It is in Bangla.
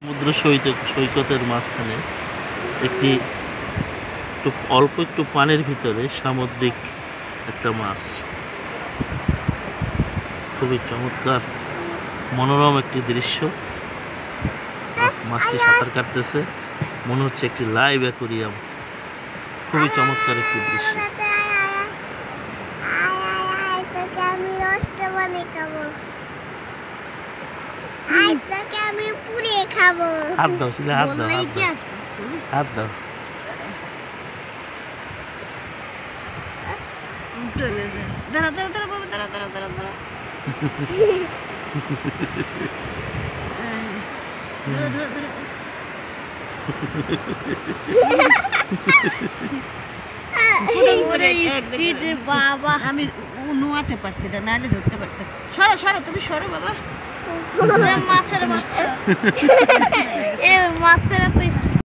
সমুদ্র সৈকতের মাঝখানে একটি অল্প একটু পানির ভিতরে সামুদ্রিক একটা মাছ, খুবই চমৎকার মনোরম একটি দৃশ্য। মাছটি সাঁতার কাটতেছে, মনে হচ্ছে একটি লাইভ অ্যাকোরিয়াম। খুবই চমৎকার একটি দৃশ্য। হাত দাও, শিলা হাত দাও, হাত দাও। দাঁড়া দাঁড়া দাঁড়া বাবা, দাঁড়া দাঁড়া দাঁড়া দাঁড়া আমি নোয়াতে পারছি না, নাহলে ধরতে পারতাম। সরো সরো, তুমি সরো বাবা। মাছের বাচ্চা মাছের এত